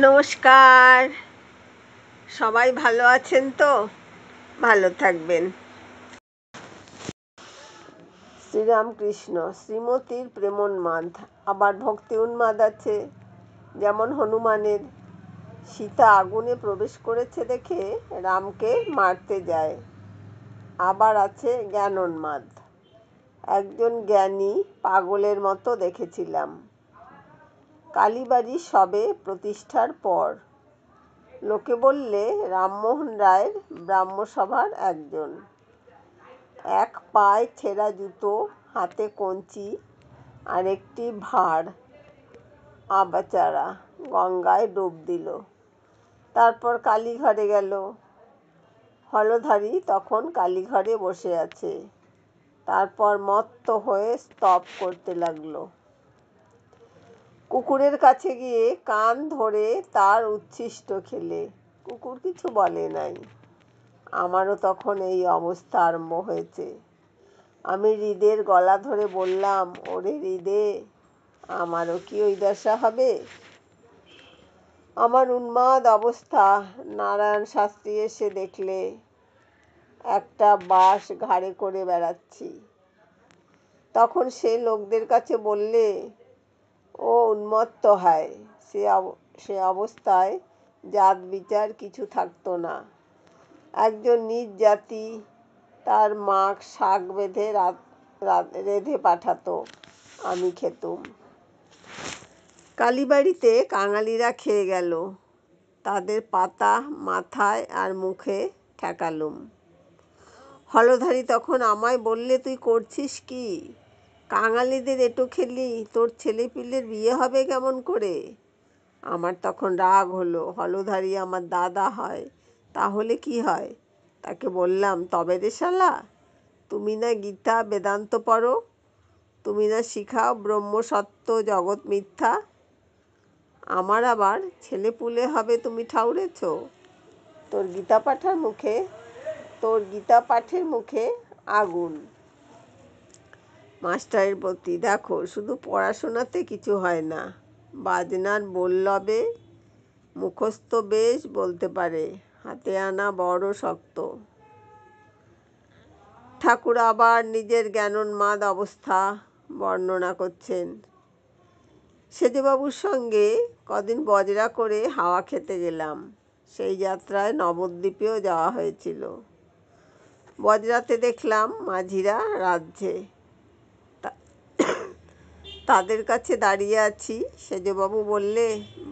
নমস্কার, সবাই ভালো আছেন তো? ভালো থাকবেন। শ্রীরামকৃষ্ণ। শ্রীমতীর প্রেমোন্মাদ, আবার ভক্তি উন্মাদ আছে। যেমন হনুমানের, সীতা আগুনে প্রবেশ করেছে দেখে রামকে মারতে যায়। আবার আছে জ্ঞানোন্মাদ। একজন জ্ঞানী পাগলের মতো দেখেছিলাম। কালীবাড়ি সবে প্রতিষ্ঠার পর লোকে বললে রামমোহন রায়ের ব্রাহ্মসভার একজন। এক পায়ে ছেঁড়া জুতো, হাতে কঞ্চি, আর একটি ভাঁড় আবাচারা গঙ্গায় ডুব দিল। তারপর কালীঘরে গেল। হলধারী তখন কালীঘরে বসে আছে। তারপর মত্ত হয়ে স্তব করতে লাগল। কুকুরের কাছে গিয়ে কান ধরে তার উচ্ছিষ্ট খেলে। কুকুর কিছু বলে নাই। আমারও তখন এই অবস্থা আরম্ভ হয়েছে। আমি হৃদের গলা ধরে বললাম, ওরে হৃদে, আমারও কি ওই দশা হবে? আমার উন্মাদ অবস্থা নারায়ণ শাস্ত্রী এসে দেখলে একটা বাঁশ ঘাড়ে করে বেড়াচ্ছি। তখন সে লোকদের কাছে বললে, ও উন্মত্ত হয়। সে অবস্থায় জাত বিচার কিছু থাকতো না। একজন নিজ জাতি তার মাগ শাক বেঁধে রেঁধে পাঠাতো, আমি খেতুম। কালীবাড়িতে কাঙালিরা খেয়ে গেল। তাদের পাতা মাথায় আর মুখে ঠেকালুম। হলধারী তখন আমায় বললে, তুই করছিস কি? কাঙালিদের এঁটো খেলি, তোর ছেলেপিলের বিয়ে হবে কেমন করে? আমার তখন রাগ হলো। হলধারী আমার দাদা হয়, তাহলে কি হয়? তাকে বললাম, তবে রে শালা, তুমি না গীতা বেদান্ত পড়ো, তুমি না শিখাও ব্রহ্ম সত্য জগৎ মিথ্যা, আমার আবার ছেলেপুলে হবে তুমি ঠাউরেছ? তোর গীতা পাঠের মুখে আগুন। মাস্টারের প্রতি, দেখো, শুধু পড়াশোনাতে কিছু হয় না। বাজনার বল্লবে মুখস্থ বেশ বলতে পারে, হাতে আনা বড় শক্ত। ঠাকুর আবার নিজের জ্ঞানোন্মাদ অবস্থা বর্ণনা করছেন। সেজবাবুর সঙ্গে কদিন বজরা করে হাওয়া খেতে গেলাম। সেই যাত্রায় নবদ্বীপেও যাওয়া হয়েছিল। বজরাতে দেখলাম মাঝিরা রাঁধছে। তাদের কাছে দাঁড়িয়ে আছি। সেজবাবু বললে,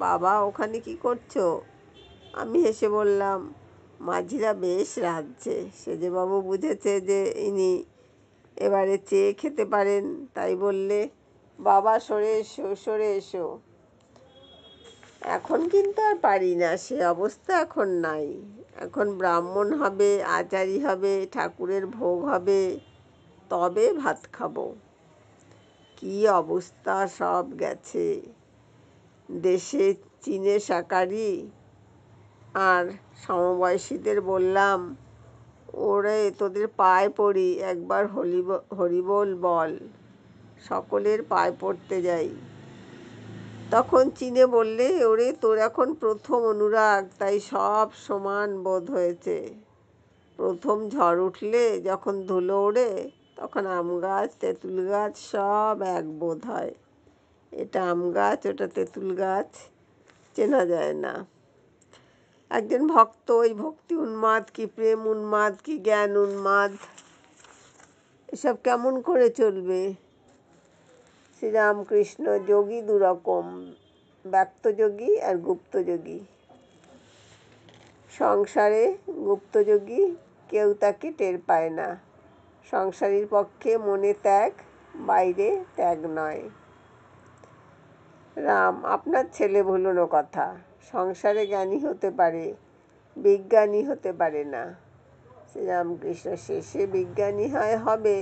বাবা, ওখানে কি করছো? আমি হেসে বললাম, মাঝিরা বেশ রাঁধছে। সেজবাবু বুঝেছে যে ইনি এবারে চেয়ে খেতে পারেন, তাই বললে, বাবা, সরে এসো, সরে এসো। এখন কিন্তু আর পারি না, সে অবস্থা এখন নাই। এখন ব্রাহ্মণ হবে, আচারী হবে, ঠাকুরের ভোগ হবে, তবে ভাত খাবো। কি অবস্থা সব গেছে। দেশে চীনে শাকারি। আর সমবয়সীদের বললাম, ওরে তোদের পায়ে পড়ি, একবার হরিবোল বল। সকলের পায়ে পড়তে যাই। তখন চীনে বললে, ওরে তোর এখন প্রথম অনুরাগ, তাই সব সমান বোধ হয়েছে। প্রথম ঝড় উঠলে যখন ধুলো ওড়ে, তখন আম গাছ তেঁতুল গাছ সব এক বোধ হয়। এটা আম গাছ, ওটা তেঁতুল গাছ, চেনা যায় না। একজন ভক্ত ওই ভক্তি উন্মাদ কি প্রেম উন্মাদ কি জ্ঞান উন্মাদ, এসব কেমন করে চলবে? শ্রীরামকৃষ্ণ। যোগী দুরকম, ব্যক্তযোগী আর গুপ্তযোগী। সংসারে গুপ্তযোগী, কেউ তাকে টের পায় না। সংসারীর পক্ষে মনে ত্যাগ, বাইরে ত্যাগ নয়। রাম, আপনার ছেলে ভুলোনো কথা। সংসারে জ্ঞানী হতে পারে, বিজ্ঞানী হতে পারে না। শ্রীরামকৃষ্ণ। শেষে বিজ্ঞানী হবে,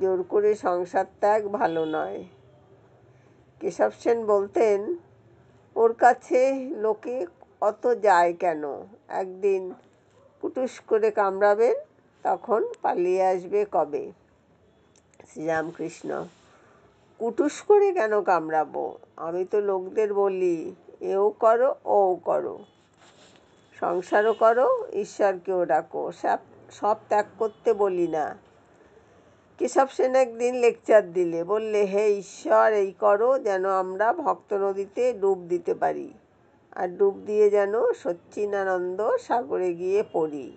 জোর করে সংসার ত্যাগ ভালো নয়। কেশব সেন বলতেন, ওর কাছে লোকে অত যায় কেন? একদিন কুটুস করে কামড়াবেন, তখন পালিয়ে আসবে কবে? শ্রীরামকৃষ্ণ। কুটুস করে কেন কামড়াবো? আমি তো লোকদের বলি, এও করো ওও করো, সংসারও করো, ঈশ্বরকেও ডাকো, সব ত্যাগ করতে বলি না। কেশব সেন একদিন লেকচার দিলে, বললে, হে ঈশ্বর, এই করো যেন আমরা ভক্ত নদীতে ডুব দিতে পারি, আর ডুব দিয়ে যেন সচ্চিদানন্দ সাগরে গিয়ে পড়ি।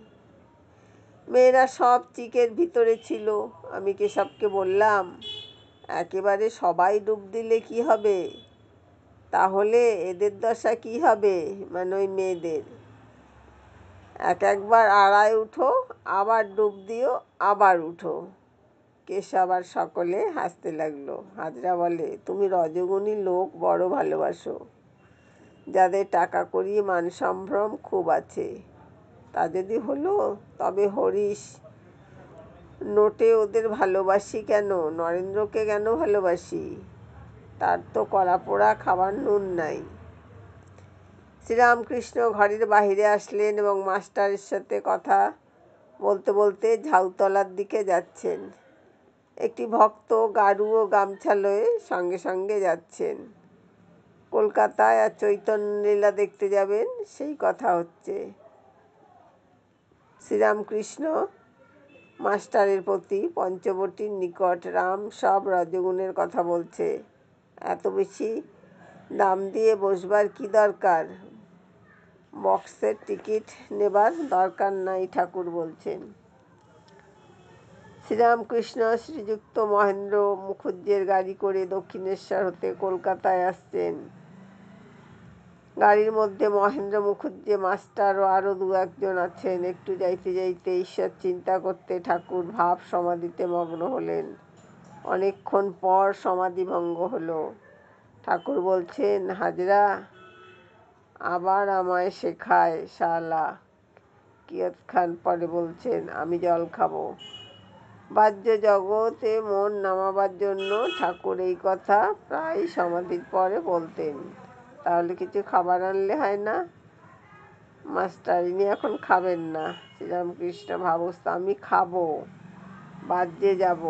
মেয়েরা সব চিকের ভিতরে ছিল। আমি কেশবকে বললাম, একেবারে সবাই ডুব দিলে কি হবে? তাহলে এদের দশা কি হবে, মানে ওই মেয়েদের? একবার আড়ায় উঠো, আবার ডুব দিও, আবার উঠো। কেশব আর সকলে হাসতে লাগলো। হাজরা বলে, তুমি রজগুণী লোক বড় ভালোবাসো, যাদের টাকা কড়ি মান সম্ভ্রম খুব আছে। তা যদি হলো, তবে হরিশ নোটে ওদের ভালোবাসি কেন, নরেন্দ্রকে কেন ভালোবাসি? তার তো কড়া পোড়া খাবার নুন নাই। শ্রীরামকৃষ্ণ ঘরের বাহিরে আসলেন এবং মাস্টারের সাথে কথা বলতে বলতে ঝাউতলার দিকে যাচ্ছেন। একটি ভক্ত গাড়ু ও গামছা লয়ে সঙ্গে সঙ্গে যাচ্ছেন। কলকাতায় আর চৈতন্যলীলা দেখতে যাবেন, সেই কথা হচ্ছে। শ্রীরামকৃষ্ণ মাস্টারের প্রতি পঞ্চবটির নিকট রাম সব রজগুণের কথা বলছে। এত বেশি দাম দিয়ে বসবার কি দরকার? বক্সের টিকিট নেবার দরকার নাই, ঠাকুর বলছেন। শ্রীরামকৃষ্ণ শ্রীযুক্ত মহেন্দ্র মুখুজ্জের গাড়ি করে দক্ষিণেশ্বর হতে কলকাতায় আসছেন। গাড়ির মধ্যে মহেন্দ্র মুখুজ্জে, মাস্টার ও আরও দু একজন আছেন। একটু যাইতে যাইতে ঈশ্বর চিন্তা করতে ঠাকুর ভাব সমাধিতে মগ্ন হলেন। অনেকক্ষণ পর সমাধিভঙ্গ হলো। ঠাকুর বলছেন, হাজরা, আবার আমায় শেখায় শালা। কিয়ৎক্ষণ পরে বলছেন, আমি জল খাবো। বাহ্য জগতে মন নামাবার জন্য ঠাকুর এই কথা প্রায় সমাধির পরে বলতেন। তাহলে কিছু খাবার আনলে হয় না? মাস্টার, ইনি এখন খাবেন না। শ্রীরামকৃষ্ণ ভাবস্থ, আমি খাবো, বাহ্যে যাব।